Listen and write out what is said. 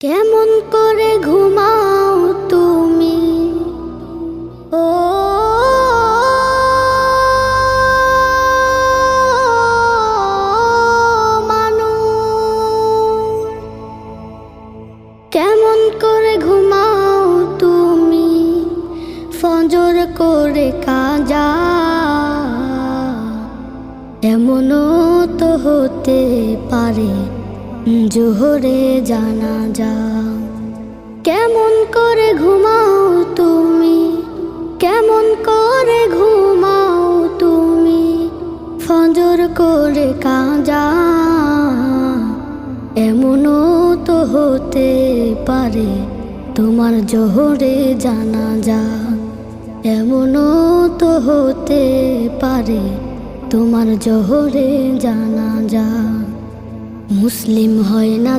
কেমন করে ঘুমাও তুমি ও মানুষ, কেমন করে ঘুমাও তুমি ফজর করে কাজা। এমনও তো হতে পারে জোহরে জানাজা। কেমন করে ঘুমাও তুমি, কেমন করে ঘুমাও তুমি ফজর করে কাজা। এমনও তো হতে পারে তোমার জোহরে জানাজা। এমনও তো হতে পারে তোমার জোহরে জানাজা। মুসলিম হয় না